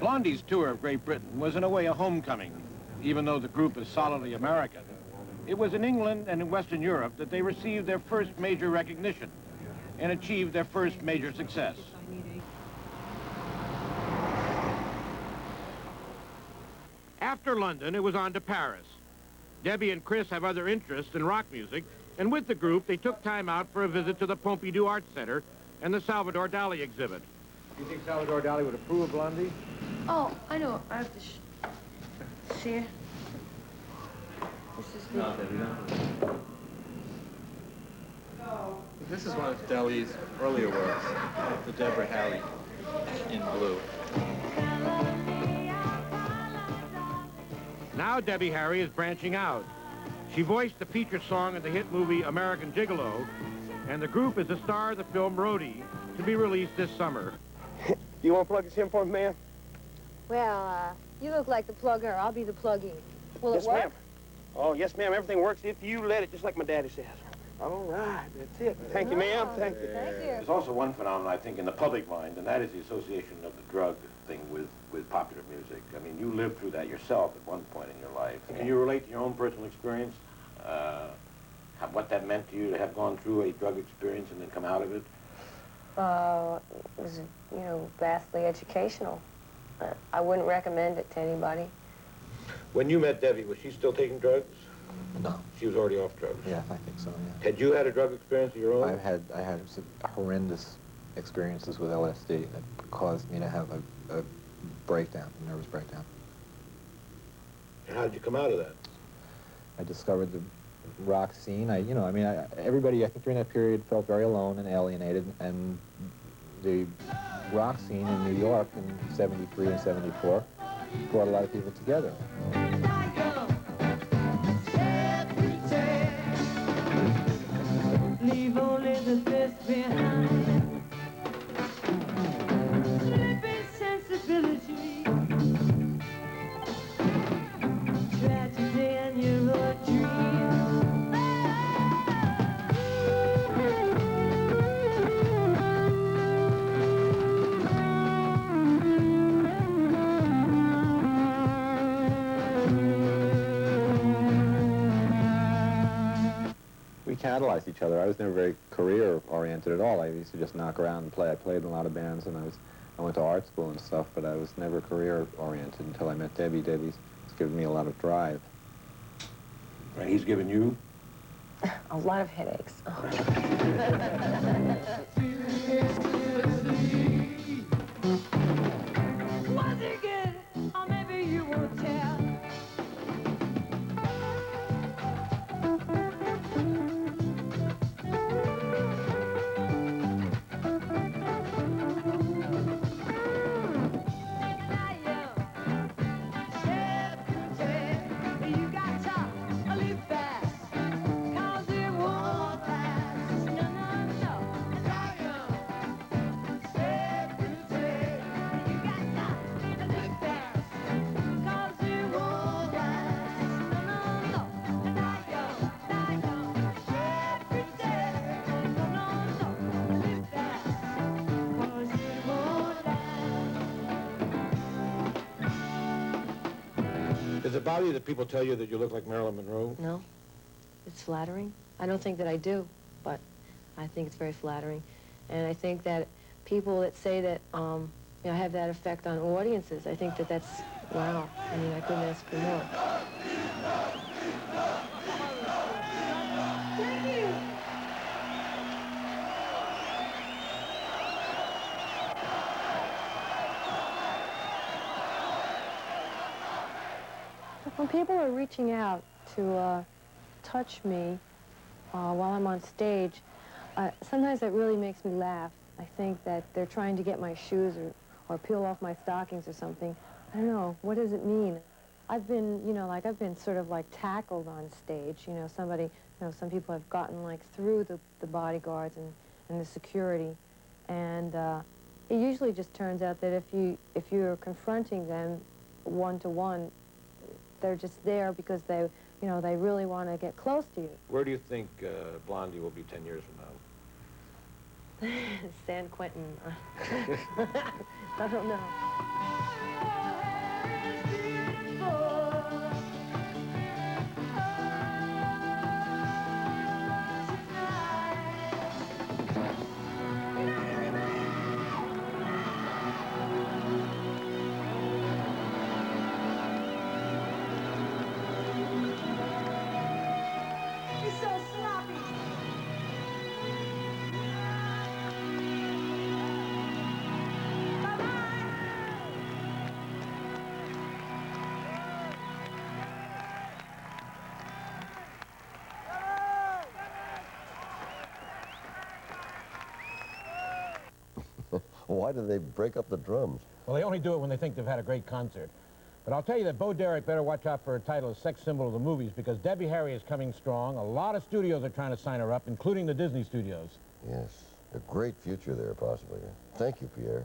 Blondie's tour of Great Britain was in a way a homecoming. Even though the group is solidly American, it was in England and in Western Europe that they received their first major recognition and achieved their first major success. After London, it was on to Paris. Debbie and Chris have other interests in rock music, and with the group, they took time out for a visit to the Pompidou Art Center and the Salvador Dali exhibit. Do you think Salvador Dali would approve of Blondie? Oh, I know. I have to share. This is the... No, Debbie, no. This is one of Dali's earlier works, the Deborah Harry in blue. Now Debbie Harry is branching out. She voiced the feature song in the hit movie American Gigolo, and the group is the star of the film Roadie, to be released this summer. You want to plug this in for me, ma'am? Well, you look like the plugger. I'll be the plug-in. Will Yes, it work? ma'am. Oh, yes, ma'am. Everything works if you let it, just like my daddy says. All right, that's it. Thank you, ma'am. Thank you. Thank you. There's also one phenomenon, I think, in the public mind, and that is the association of the drug thing with popular music. I mean, you lived through that yourself at one point in your life. Can you relate to your own personal experience? What that meant to you to have gone through a drug experience and then come out of it? It was, you know, vastly educational. I wouldn't recommend it to anybody. When you met Debbie, was she still taking drugs? No. She was already off drugs? Yeah, I think so, yeah. Had you had a drug experience of your own? I had some horrendous experiences with LSD that caused me to have a breakdown, a nervous breakdown. And how did you come out of that? I discovered the rock scene. Everybody, I think during that period felt very alone and alienated, and the rock scene in New York in 73 and 74 brought a lot of people together. Leave only the best behind. Sleeping sensibility. Tragedy and your dreams. We catalyzed each other. I was never very career-oriented at all. I used to just knock around and play. I played in a lot of bands, and I went to art school and stuff, but I was never career-oriented until I met Debbie. Debbie's given me a lot of drive. And he's given you? A lot of headaches. Was it good? Or maybe you won't tell. Does it bother you that people tell you that you look like Marilyn Monroe? No. It's flattering. I don't think that I do, but I think it's very flattering. And I think that people that say that, have that effect on audiences, I think that that's, wow. I mean, I couldn't ask for more. Thank you. When people are reaching out to touch me while I'm on stage, sometimes that really makes me laugh. I think that they're trying to get my shoes or peel off my stockings or something. I don't know. What does it mean? I've been, I've been sort of like tackled on stage. Some people have gotten like through the bodyguards and the security. And it usually just turns out that if you're confronting them one-to-one, they're just there because they really want to get close to you. Where do you think Blondie will be 10 years from now? San Quentin. I don't know. Why do they break up the drums? Well, they only do it when they think they've had a great concert. But I'll tell you that Bo Derek better watch out for her title as sex symbol of the movies, because Debbie Harry is coming strong. A lot of studios are trying to sign her up, including the Disney studios. Yes, a great future there, possibly. Thank you, Pierre.